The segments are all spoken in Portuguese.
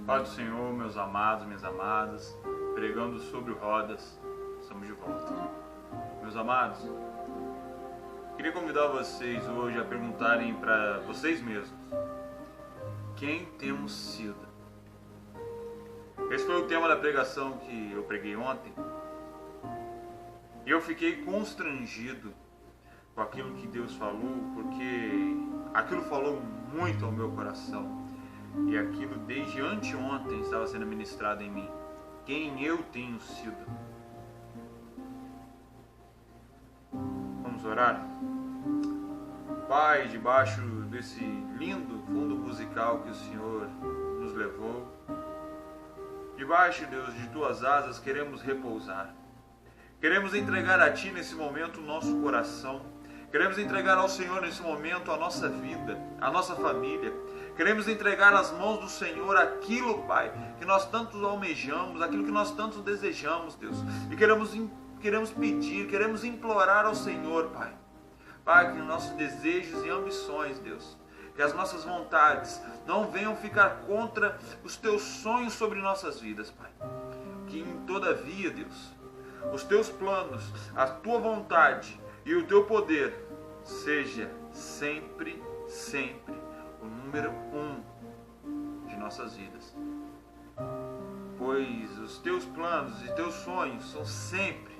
Pai do Senhor, meus amados, minhas amadas, pregando sobre rodas, estamos de volta. Meus amados, queria convidar vocês hoje a perguntarem para vocês mesmos: quem temos sido? Esse foi o tema da pregação que eu preguei ontem. E eu fiquei constrangido com aquilo que Deus falou, porque aquilo falou muito ao meu coração. E aquilo desde anteontem estava sendo ministrado em mim. Quem eu tenho sido? Vamos orar? Pai, debaixo desse lindo fundo musical que o Senhor nos levou, debaixo, Deus, de Tuas asas queremos repousar. Queremos entregar a Ti nesse momento o nosso coração. Queremos entregar ao Senhor nesse momento a nossa vida, a nossa família. Queremos entregar às mãos do Senhor aquilo, Pai, que nós tanto almejamos, aquilo que nós tanto desejamos, Deus. E queremos pedir, queremos implorar ao Senhor, Pai. Pai, que nossos desejos e ambições, Deus, que as nossas vontades não venham ficar contra os Teus sonhos sobre nossas vidas, Pai. Que todavia, Deus, os Teus planos, a Tua vontade e o Teu poder seja sempre, sempre o número 1 de nossas vidas. Pois os Teus planos e Teus sonhos são sempre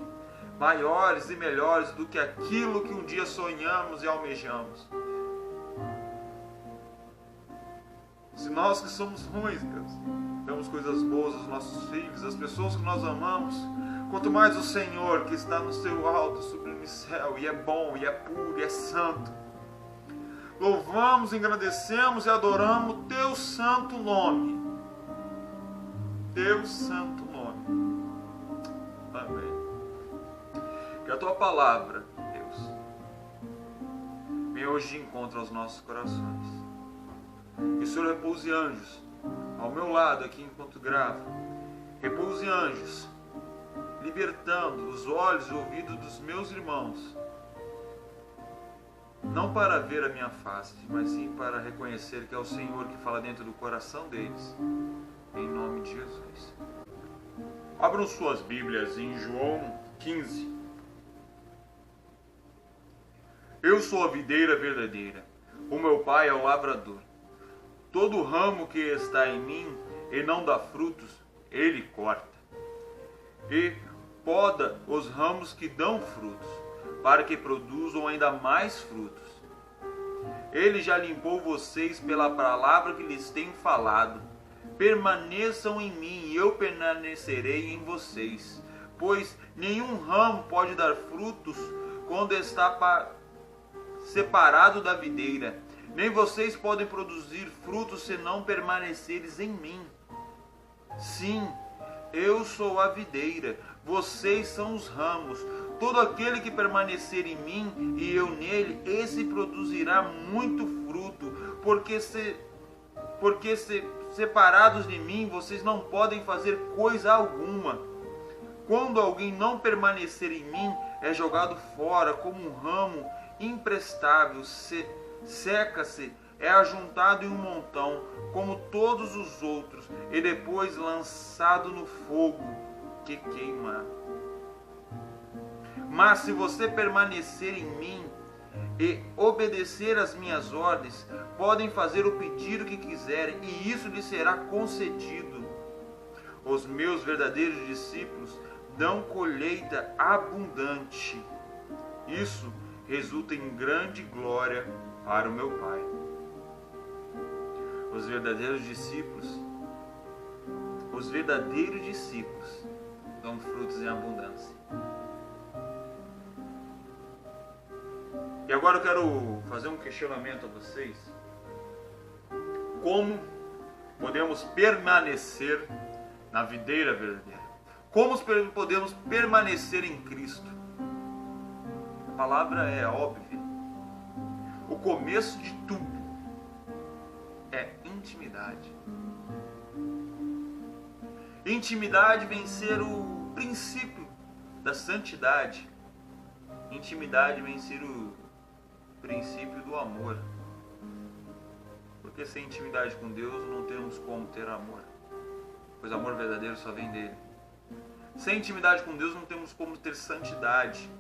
maiores e melhores do que aquilo que um dia sonhamos e almejamos. Se nós que somos ruins, Deus, damos coisas boas aos nossos filhos, às pessoas que nós amamos, quanto mais o Senhor que está no seu alto, sublime céu, e é bom, e é puro, e é santo. Louvamos, engrandecemos e adoramos Teu santo nome. Teu santo nome. Amém. Que a Tua palavra, Deus, venha hoje de encontro aos nossos corações. Que o Senhor repouse anjos ao meu lado aqui enquanto gravo. Repouse anjos, libertando os olhos e ouvidos dos meus irmãos, não para ver a minha face, mas sim para reconhecer que é o Senhor que fala dentro do coração deles, em nome de Jesus. Abram suas Bíblias em João 15. Eu sou a videira verdadeira, o meu Pai é o lavrador. Todo ramo que está em mim e não dá frutos, Ele corta. E poda os ramos que dão frutos, para que produzam ainda mais frutos. Ele já limpou vocês pela palavra que lhes tenho falado. Permaneçam em mim e eu permanecerei em vocês. Pois nenhum ramo pode dar frutos quando está separado da videira. Nem vocês podem produzir frutos se não permaneceres em mim. Sim, eu sou a videira, vocês são os ramos. Todo aquele que permanecer em mim e eu nele, esse produzirá muito fruto, porque separados de mim, vocês não podem fazer coisa alguma. Quando alguém não permanecer em mim, é jogado fora como um ramo imprestável, seca-se, é ajuntado em um montão, como todos os outros, e depois lançado no fogo que queima. Mas se você permanecer em mim e obedecer às minhas ordens, podem fazer o pedido que quiserem, e isso lhes será concedido. Os meus verdadeiros discípulos dão colheita abundante. Isso resulta em grande glória para o meu Pai. Os verdadeiros discípulos dão frutos em abundância. E agora eu quero fazer um questionamento a vocês. Como podemos permanecer na videira verdadeira? Como podemos permanecer em Cristo? A palavra é óbvia. O começo de tudo é intimidade. Intimidade vem ser o princípio da santidade. Intimidade vem ser o princípio do amor. Porque sem intimidade com Deus não temos como ter amor. pois o amor verdadeiro só vem dele. Sem intimidade com Deus não temos como ter santidade,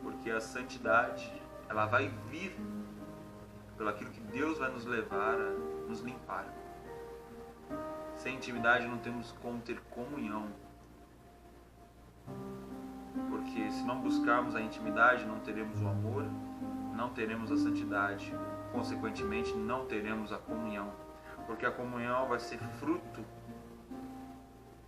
porque a santidade, ela vai vir pelo aquilo que Deus vai nos levar a nos limpar. Sem intimidade não temos como ter comunhão, porque se não buscarmos a intimidade não teremos o amor, não teremos a santidade, consequentemente não teremos a comunhão, porque a comunhão vai ser fruto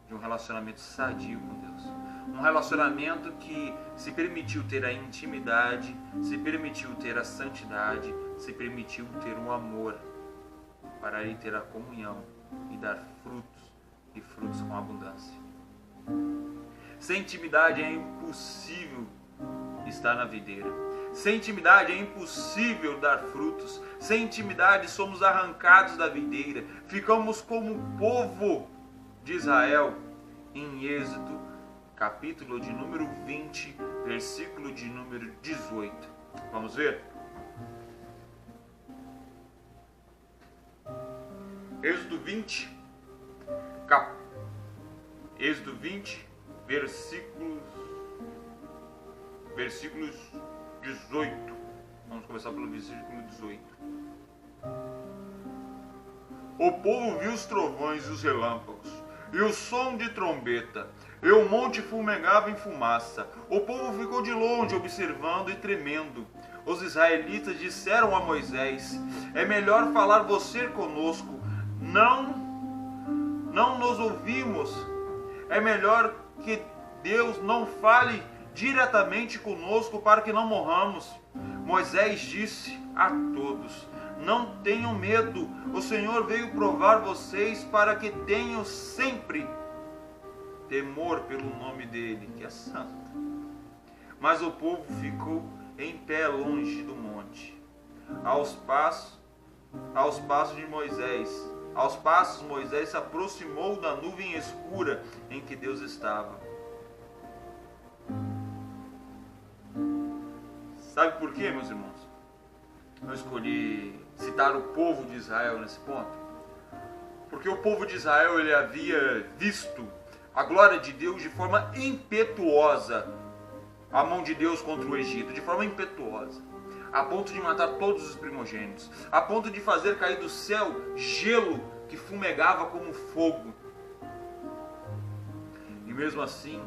de um relacionamento sadio com Deus. Um relacionamento que se permitiu ter a intimidade, se permitiu ter a santidade, se permitiu ter o amor, para aí ter a comunhão e dar frutos, e frutos com abundância. Sem intimidade é impossível estar na videira. Sem intimidade é impossível dar frutos. Sem intimidade somos arrancados da videira. Ficamos como o povo de Israel em Êxodo, capítulo de número 20, versículo de número 18. Vamos ver? Êxodo 20, Êxodo 20, versículos 18. Vamos começar pelo versículo 18. O povo viu os trovões e os relâmpagos, e o som de trombeta, e o monte fumegava em fumaça. O povo ficou de longe observando e tremendo. Os israelitas disseram a Moisés: é melhor falar você conosco, não nos ouvimos. É melhor que Deus não fale diretamente conosco para que não morramos. Moisés disse a todos: não tenham medo, o Senhor veio provar vocês para que tenham sempre temor pelo nome dele, que é santo. Mas o povo ficou em pé longe do monte, aos passos de Moisés. Aos passos, Moisés se aproximou da nuvem escura em que Deus estava. Sabe por quê, meus irmãos? Eu escolhi citar o povo de Israel nesse ponto, porque o povo de Israel ele havia visto a glória de Deus de forma impetuosa, a mão de Deus contra o Egito, de forma impetuosa, a ponto de matar todos os primogênitos, a ponto de fazer cair do céu gelo que fumegava como fogo. E mesmo assim,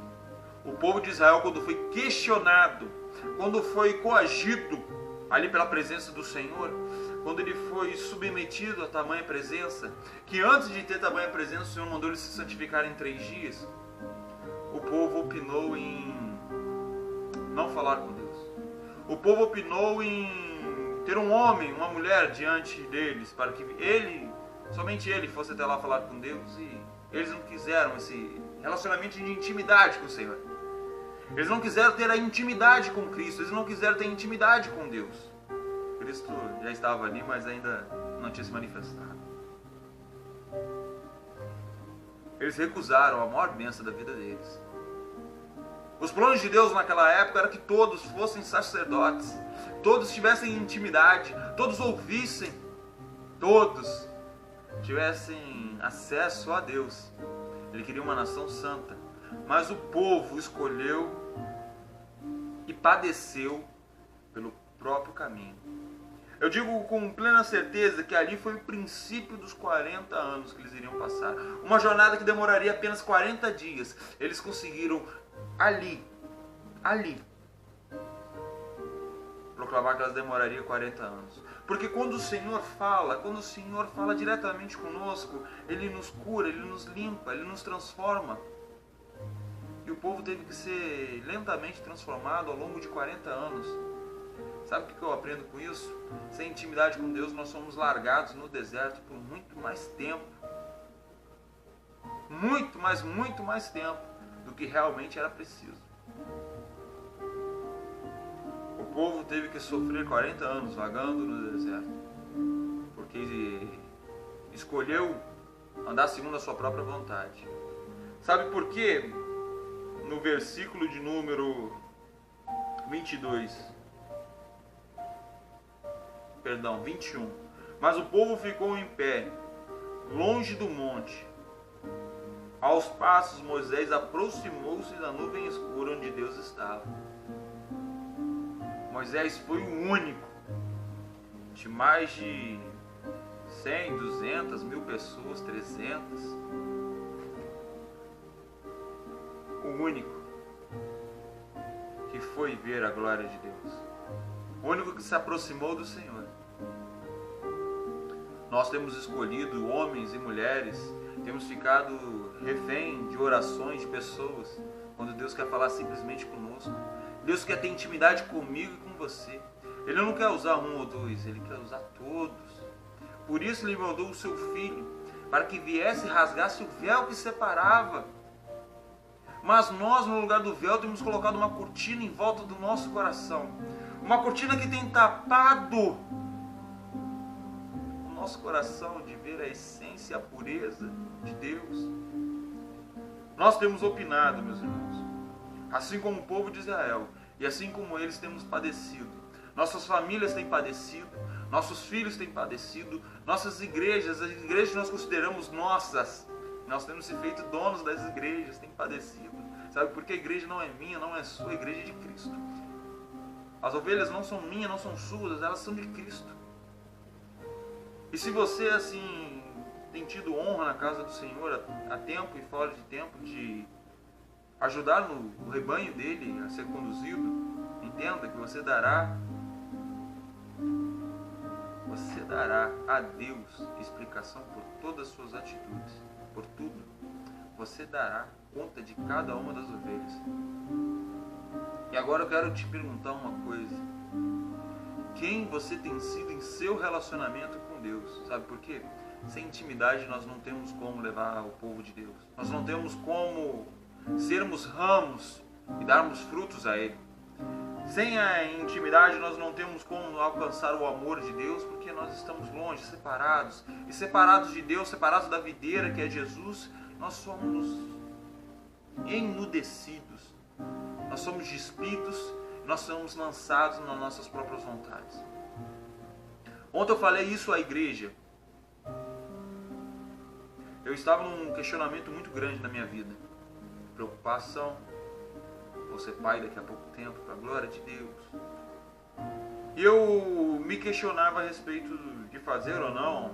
o povo de Israel, quando foi questionado, quando foi coagido ali pela presença do Senhor, quando ele foi submetido a tamanha presença, que antes de ter tamanha presença, o Senhor mandou ele se santificar em 3 dias, o povo opinou em não falar com Deus. O povo opinou em ter um homem, uma mulher diante deles, para que somente ele fosse até lá falar com Deus, e eles não quiseram esse relacionamento de intimidade com o Senhor. Eles não quiseram ter a intimidade com Cristo, eles não quiseram ter intimidade com Deus. Cristo já estava ali, mas ainda não tinha se manifestado. Eles recusaram a maior bênção da vida deles. Os planos de Deus naquela época era que todos fossem sacerdotes, todos tivessem intimidade, todos ouvissem, todos tivessem acesso a Deus. Ele queria uma nação santa, mas o povo escolheu e padeceu pelo próprio caminho. Eu digo com plena certeza que ali foi o princípio dos 40 anos que eles iriam passar. Uma jornada que demoraria apenas 40 dias. Eles conseguiram ali, proclamar que elas demorariam 40 anos. Porque quando o Senhor fala diretamente conosco, Ele nos cura, Ele nos limpa, Ele nos transforma. E o povo teve que ser lentamente transformado ao longo de 40 anos. Sabe o que eu aprendo com isso? Sem intimidade com Deus, nós somos largados no deserto por muito mais tempo. Muito mais tempo do que realmente era preciso. O povo teve que sofrer 40 anos vagando no deserto, porque escolheu andar segundo a sua própria vontade. Sabe por quê? No versículo de número 21. Mas o povo ficou em pé, longe do monte, Aos passos, Moisés aproximou-se da nuvem escura onde Deus estava. Moisés foi o único de mais de 100, 200, 1000 pessoas, 300. O único que foi ver a glória de Deus. O único que se aproximou do Senhor. Nós temos escolhido homens e mulheres, temos ficado refém de orações de pessoas, quando Deus quer falar simplesmente conosco. Deus quer ter intimidade comigo e com você. Ele não quer usar um ou dois, Ele quer usar todos. Por isso Ele mandou o seu Filho, para que viesse e rasgasse o véu que separava. Mas nós, no lugar do véu, temos colocado uma cortina em volta do nosso coração. Uma cortina que tem tapado o nosso coração de ver a essência e a pureza de Deus. Nós temos opinado, meus irmãos, assim como o povo de Israel, e assim como eles temos padecido. Nossas famílias têm padecido, nossos filhos têm padecido, nossas igrejas, as igrejas que nós consideramos nossas, nós temos se feito donos das igrejas, têm padecido. Sabe, porque a igreja não é minha, não é sua, a igreja é de Cristo. As ovelhas não são minhas, não são suas, elas são de Cristo. E se você, assim, tem tido honra na casa do Senhor a tempo e fora de tempo de ajudar no rebanho dele a ser conduzido, entenda que você dará a Deus explicação por todas as suas atitudes, por tudo. Você dará conta de cada uma das ovelhas. E agora eu quero te perguntar uma coisa. Quem você tem sido em seu relacionamento com Deus? Sabe por quê? Sem intimidade nós não temos como levar o povo de Deus. Nós não temos como sermos ramos e darmos frutos a Ele. Sem a intimidade nós não temos como alcançar o amor de Deus, porque nós estamos longe, separados. E separados de Deus, separados da videira que é Jesus, nós somos enmudecidos. Nós somos despidos, nós somos lançados nas nossas próprias vontades. Ontem eu falei isso à igreja. Eu estava num questionamento muito grande na minha vida. Preocupação. Vou ser pai daqui a pouco tempo, para a glória de Deus. E eu me questionava a respeito de fazer ou não,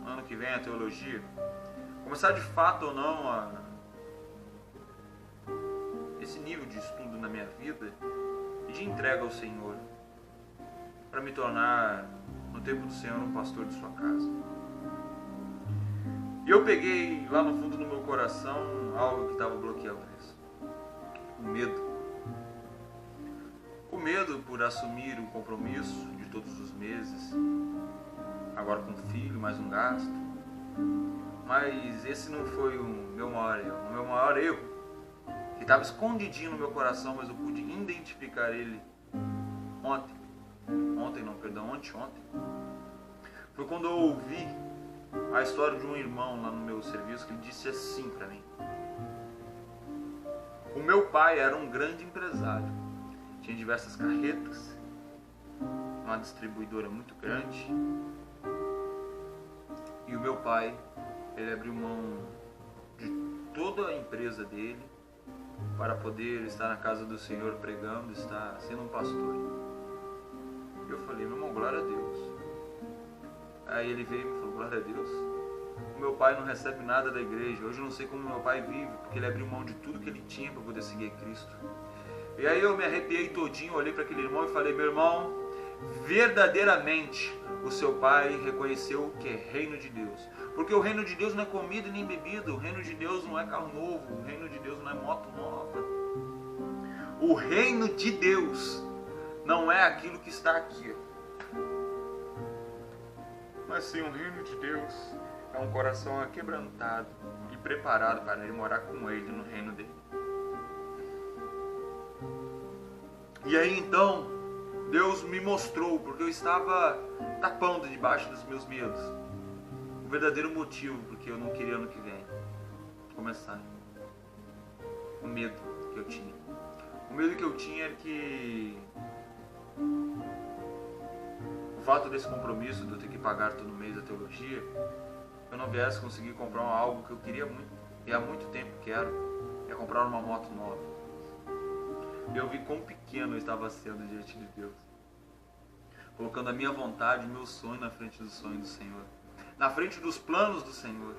ano que vem, a teologia. Começar de fato ou não esse nível de estudo na minha vida e de entrega ao Senhor, para me tornar, no tempo do Senhor, um pastor de sua casa. E eu peguei lá no fundo do meu coração algo que estava bloqueando isso. O medo. O medo por assumir um compromisso de todos os meses, agora com filho, mais um gasto. Mas esse não foi o meu maior erro. O meu maior erro, que estava escondidinho no meu coração, mas eu pude identificar ele ontem, foi quando eu ouvi a história de um irmão lá no meu serviço, que ele disse assim para mim: o meu pai era um grande empresário, tinha diversas carretas, uma distribuidora muito grande, e o meu pai, ele abriu mão de toda a empresa dele para poder estar na casa do Senhor pregando, estar sendo um pastor. E eu falei: meu irmão, glória a Deus. Aí ele veio e me falou: glória a Deus, o meu pai não recebe nada da igreja, hoje eu não sei como meu pai vive, porque ele abriu mão de tudo que ele tinha para poder seguir Cristo. E aí eu me arrepiei todinho, olhei para aquele irmão e falei: meu irmão, verdadeiramente o seu pai reconheceu que é reino de Deus. Porque o reino de Deus não é comida nem bebida, o reino de Deus não é carro novo, o reino de Deus não é moto nova. O reino de Deus não é aquilo que está aqui. Mas sim, o reino de Deus é um coração aquebrantado e preparado para ele morar com ele no reino dele. E aí então, Deus me mostrou, porque eu estava tapando debaixo dos meus medos, o verdadeiro motivo porque eu não queria ano que vem começar. O medo que eu tinha. O medo que eu tinha era que o fato desse compromisso de eu ter que pagar todo mês a teologia, eu não viesse conseguir comprar algo que eu queria muito, e há muito tempo quero, é comprar uma moto nova. Eu vi quão pequeno eu estava sendo diante de Deus, colocando a minha vontade, o meu sonho na frente do sonho do Senhor, na frente dos planos do Senhor.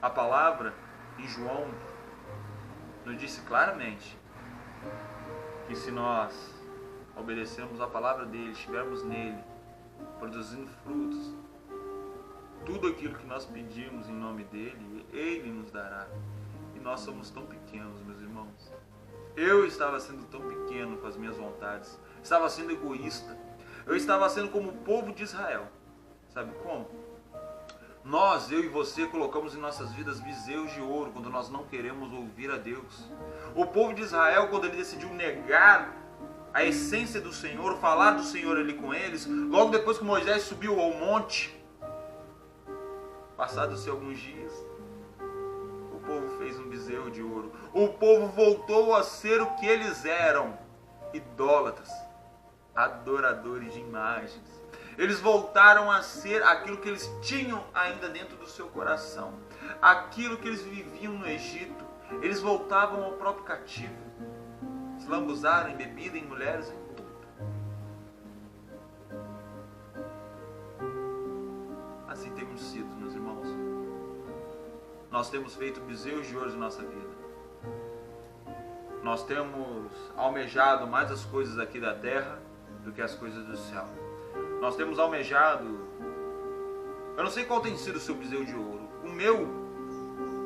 A palavra em João nos disse claramente que se nós obedecermos a palavra dele, estivermos nele, produzindo frutos, tudo aquilo que nós pedimos em nome dele, ele nos dará. E nós somos tão pequenos, meus irmãos. Eu estava sendo tão pequeno com as minhas vontades, estava sendo egoísta, eu estava sendo como o povo de Israel. Sabe como? Nós, eu e você, colocamos em nossas vidas bezerros de ouro quando nós não queremos ouvir a Deus. O povo de Israel, quando ele decidiu negar a essência do Senhor, falar do Senhor ali com eles, logo depois que Moisés subiu ao monte, passados-se alguns dias, o povo fez um bezerro de ouro. O povo voltou a ser o que eles eram, idólatras, adoradores de imagens. Eles voltaram a ser aquilo que eles tinham ainda dentro do seu coração, aquilo que eles viviam no Egito. Eles voltavam ao próprio cativo, se lambuzaram em bebida, em mulheres, em tudo. Assim temos sido, meus irmãos. Nós temos feito bezerros de ouro de nossa vida. Nós temos almejado mais as coisas aqui da terra do que as coisas do céu. Nós temos almejado, eu não sei qual tem sido o seu bezerro de ouro. O meu,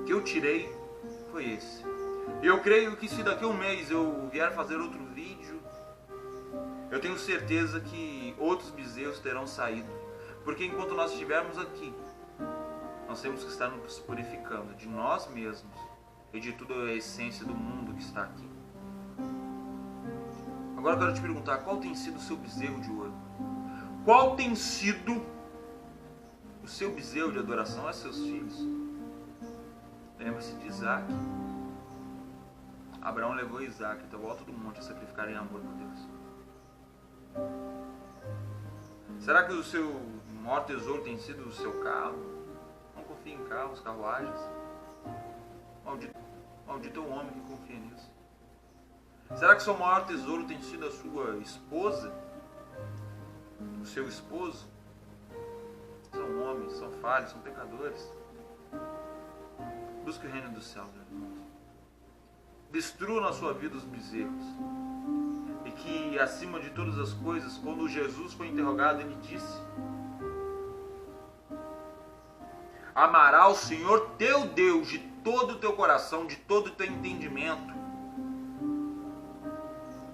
que eu tirei, foi esse. Eu creio que se daqui a um mês eu vier fazer outro vídeo, eu tenho certeza que outros bezerros terão saído. Porque enquanto nós estivermos aqui, nós temos que estar nos purificando de nós mesmos e de toda a essência do mundo que está aqui. Agora eu quero te perguntar, qual tem sido o seu bezerro de ouro? Qual tem sido o seu bezerro de adoração a seus filhos? Lembre-se de Isaac. Abraão levou Isaac até o alto do monte a sacrificar em amor por Deus. Será que o seu maior tesouro tem sido o seu carro? Não confie em carros, carruagens. Maldito é o homem que confia nisso. Será que o seu maior tesouro tem sido a sua esposa? O seu esposo? São homens, são falhos, são pecadores. Busque o reino dos céus, meus irmãos. Destrua na sua vida os bezerros. E que, acima de todas as coisas, quando Jesus foi interrogado, ele disse: amará o Senhor teu Deus de todo o teu coração, de todo o teu entendimento.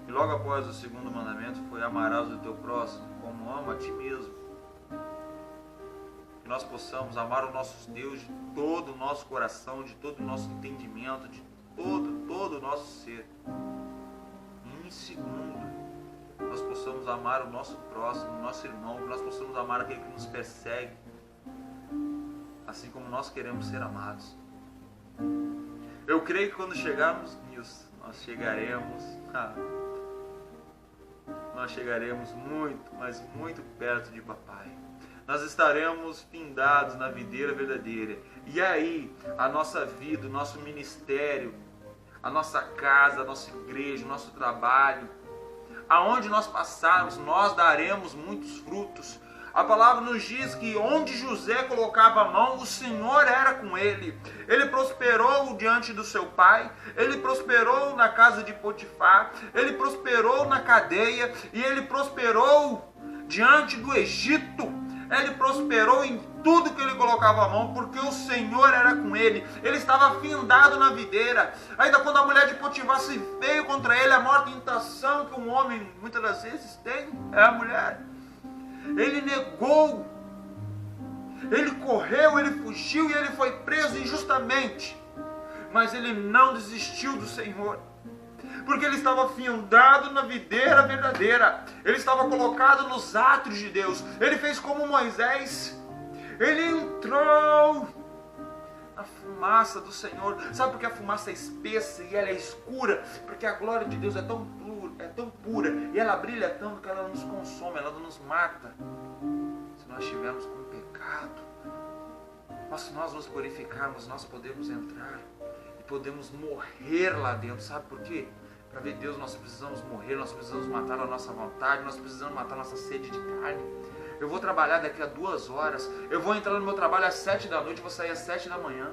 E logo após o segundo mandamento foi: amarás o teu próximo como ama a ti mesmo. Que nós possamos amar o nosso Deus de todo o nosso coração, de todo o nosso entendimento, de todo o nosso ser. E em segundo, nós possamos amar o nosso próximo, o nosso irmão, que nós possamos amar aquele que nos persegue, assim como nós queremos ser amados. Eu creio que quando chegarmos nisso, nós chegaremos muito, mas muito perto de Papai. Nós estaremos findados na videira verdadeira. E aí, a nossa vida, o nosso ministério, a nossa casa, a nossa igreja, o nosso trabalho, aonde nós passarmos, nós daremos muitos frutos. A palavra nos diz que onde José colocava a mão, o Senhor era com ele. Ele prosperou diante do seu pai, ele prosperou na casa de Potifar, ele prosperou na cadeia e ele prosperou diante do Egito. Ele prosperou em tudo que ele colocava a mão, porque o Senhor era com ele. Ele estava findado na videira. Ainda quando a mulher de Potifar se veio contra ele, a maior tentação que um homem muitas das vezes tem é a mulher. Ele negou, ele correu, ele fugiu e ele foi preso injustamente. Mas ele não desistiu do Senhor, porque ele estava findado na videira verdadeira. Ele estava colocado nos átrios de Deus. Ele fez como Moisés. Ele entrou na fumaça do Senhor. Sabe por que a fumaça é espessa e ela é escura? Porque a glória de Deus é tão pura e ela brilha tanto que ela nos consome, ela nos mata. Se nós estivermos com pecado, Mas se nós nos purificarmos, nós podemos entrar e podemos morrer lá dentro. Sabe por quê? Para ver Deus nós precisamos morrer, nós precisamos matar a nossa vontade, nós precisamos matar a nossa sede de carne. Eu vou trabalhar daqui a 2 horas, eu vou entrar no meu trabalho às 7 da noite, vou sair às 7 da manhã.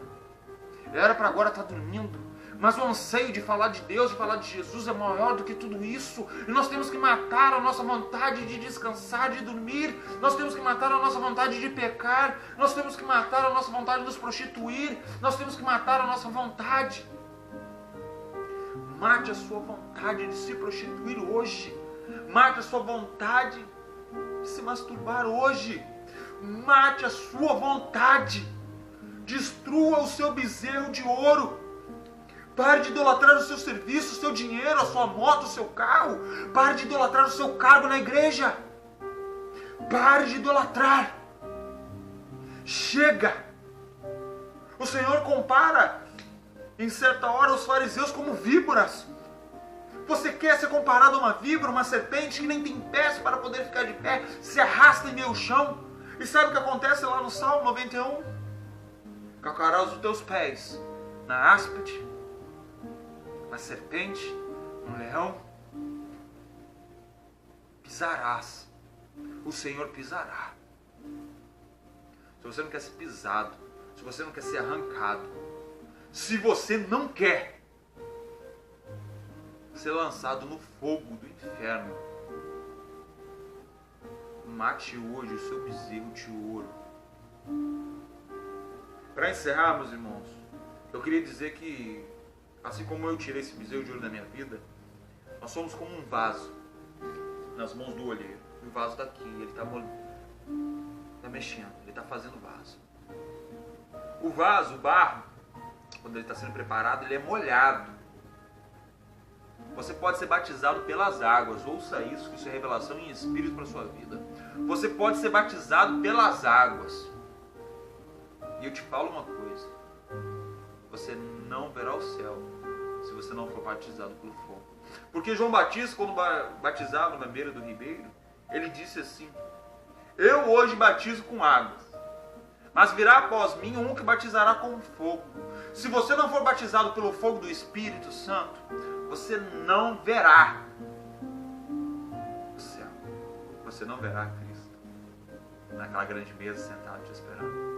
Era para agora estar dormindo, mas o anseio de falar de Deus, de falar de Jesus é maior do que tudo isso. E nós temos que matar a nossa vontade de descansar, de dormir. Nós temos que matar a nossa vontade de pecar. Nós temos que matar a nossa vontade de nos prostituir. Nós temos que matar a nossa vontade. Mate a sua vontade de se prostituir hoje. Mate a sua vontade de se masturbar hoje. Mate a sua vontade. Destrua o seu bezerro de ouro. Pare de idolatrar o seu serviço, o seu dinheiro, a sua moto, o seu carro. Pare de idolatrar o seu cargo na igreja. Pare de idolatrar. Chega. O Senhor compara em certa hora os fariseus como víboras. Você quer ser comparado a uma víbora, uma serpente que nem tem pés para poder ficar de pé, se arrasta em meio chão. E sabe o que acontece lá no Salmo 91? Calcarás os teus pés na áspide, na serpente, no leão. Pisarás. O Senhor pisará. Se você não quer ser pisado, se você não quer ser arrancado, se você não quer ser lançado no fogo do inferno, mate hoje o seu bezerro de ouro. Para encerrar, meus irmãos, eu queria dizer que, assim como eu tirei esse bezerro de ouro da minha vida, nós somos como um vaso nas mãos do olheiro. E o vaso está aqui, ele está mexendo, ele está fazendo vaso. O vaso, o barro, quando ele está sendo preparado, ele é molhado. Você pode ser batizado pelas águas. Ouça isso, que isso é revelação em espírito para a sua vida. Você pode ser batizado pelas águas. E eu te falo uma coisa. Você não verá o céu se você não for batizado pelo fogo. Porque João Batista, quando batizava na beira do ribeiro, ele disse assim: eu hoje batizo com águas, mas virá após mim um que batizará com fogo. Se você não for batizado pelo fogo do Espírito Santo, você não verá o céu. Você não verá Cristo naquela grande mesa sentado te esperando.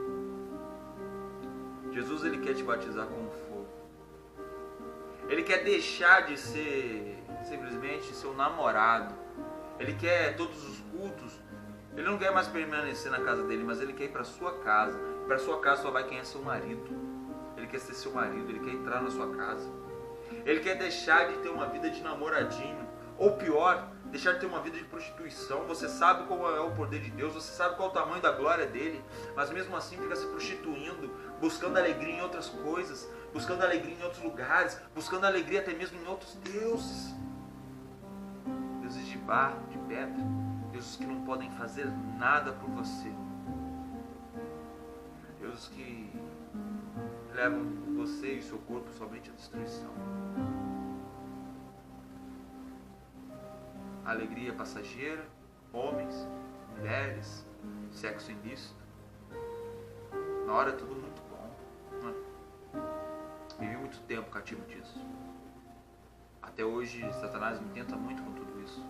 Jesus, ele quer te batizar com fogo. Ele quer deixar de ser simplesmente seu namorado. Ele quer todos os cultos. Ele não quer mais permanecer na casa dele, mas ele quer ir para sua casa. Para sua casa só vai quem é seu marido. Ele quer ser seu marido, ele quer entrar na sua casa. Ele quer deixar de ter uma vida de namoradinho. Ou pior, deixar de ter uma vida de prostituição. Você sabe qual é o poder de Deus, você sabe qual é o tamanho da glória dele, mas mesmo assim fica se prostituindo, buscando alegria em outras coisas, buscando alegria em outros lugares, buscando alegria até mesmo em outros deuses. Deuses de barro, de pedra, deuses que não podem fazer nada por você. Deuses que levam você e seu corpo somente à destruição. Alegria passageira, homens, mulheres, sexo ilícito. Na hora é tudo muito bom, né? Vivi muito tempo cativo disso. Até hoje Satanás me tenta muito com tudo isso,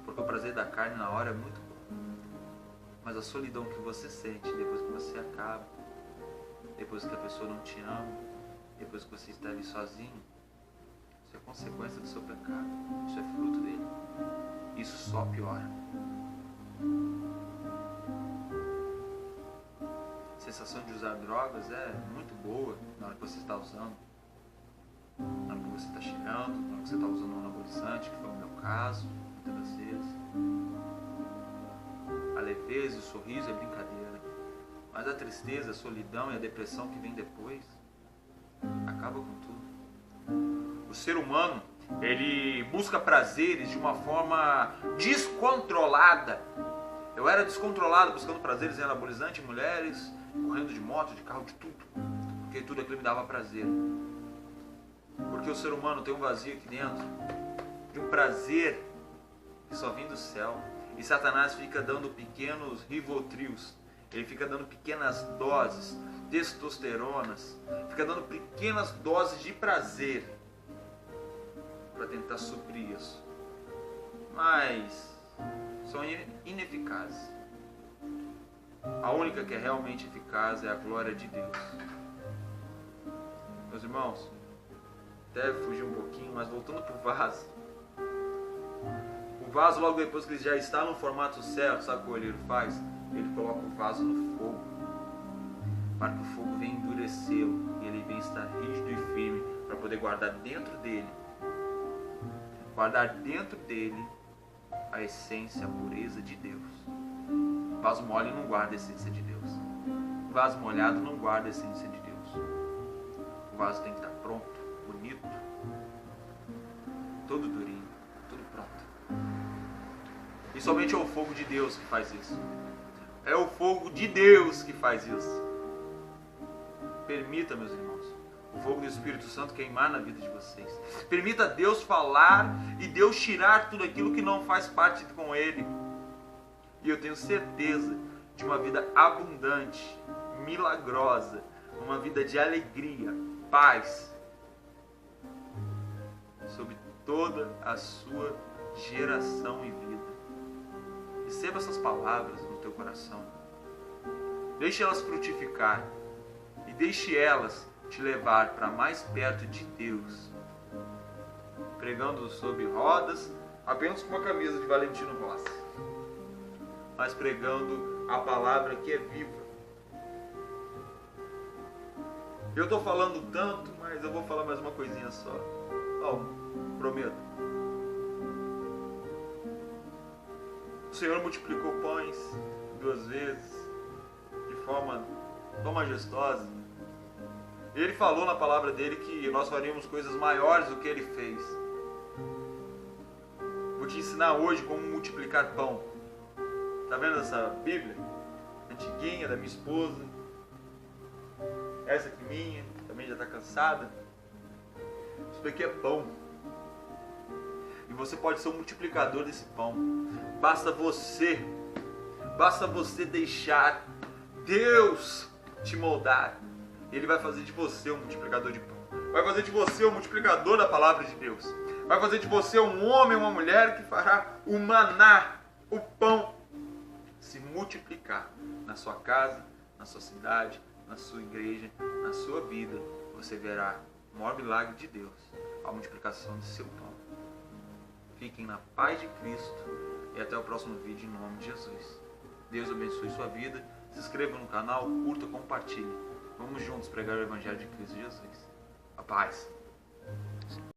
porque o prazer da carne na hora é muito bom. Mas a solidão que você sente depois que você acaba, depois que a pessoa não te ama, depois que você está ali sozinho, isso é consequência do seu pecado, isso é fruto dele. Isso só piora. A sensação de usar drogas é muito boa na hora que você está usando, na hora que você está cheirando, na hora que você está usando um anabolizante, que foi o meu caso, muitas das vezes. A leveza, o sorriso é brincadeira, mas a tristeza, a solidão e a depressão que vem depois acaba com tudo. O ser humano, ele busca prazeres de uma forma descontrolada. Eu era descontrolado buscando prazeres em anabolizante, em mulheres, correndo de moto, de carro, de tudo, porque tudo aquilo me dava prazer. Porque o ser humano tem um vazio aqui dentro, de um prazer que só vem do céu. E Satanás fica dando pequenos rivotrios, ele fica dando pequenas doses, testosteronas, fica dando pequenas doses de prazer para tentar suprir isso, mas são ineficazes. A única que é realmente eficaz é a glória de Deus. Meus irmãos, deve fugir um pouquinho, mas voltando para o vaso. O vaso, logo depois que ele já está no formato certo, sabe o que o olheiro faz? Ele coloca o vaso no fogo, para que o fogo venha endurecê-lo e ele venha estar rígido e firme, para poder guardar dentro dele a essência, a pureza de Deus. O vaso mole não guarda a essência de Deus. O vaso molhado não guarda a essência de Deus. O vaso tem que estar pronto, bonito, todo durinho, tudo pronto. E somente é o fogo de Deus que faz isso. É o fogo de Deus que faz isso. Permita, meus irmãos, o fogo do Espírito Santo queimar na vida de vocês. Permita Deus falar e Deus tirar tudo aquilo que não faz parte com Ele. E eu tenho certeza de uma vida abundante, milagrosa, uma vida de alegria, paz, sobre toda a sua geração e vida. Receba essas palavras no teu coração. Deixe elas frutificar e deixe elas te levar para mais perto de Deus. Pregando sobre rodas, apenas com uma camisa de Valentino Rossi, mas pregando a palavra que é viva. Eu estou falando tanto, mas eu vou falar mais uma coisinha só. Prometo. O Senhor multiplicou pães 2 vezes, de forma tão majestosa. Ele falou na palavra dele que nós faríamos coisas maiores do que ele fez. Vou te ensinar hoje como multiplicar pão. Tá vendo essa Bíblia? Antiguinha, da minha esposa. Essa aqui minha, também já está cansada. Isso daqui é pão. E você pode ser um multiplicador desse pão. Basta você deixar Deus te moldar. Ele vai fazer de você um multiplicador de pão. Vai fazer de você um multiplicador da palavra de Deus. Vai fazer de você um homem, uma mulher que fará o maná, o pão, se multiplicar na sua casa, na sua cidade, na sua igreja, na sua vida. Você verá o maior milagre de Deus, a multiplicação do seu pão. Fiquem na paz de Cristo e até o próximo vídeo em nome de Jesus. Deus abençoe sua vida. Se inscreva no canal, curta, compartilhe. Vamos juntos pregar o Evangelho de Cristo Jesus. A paz.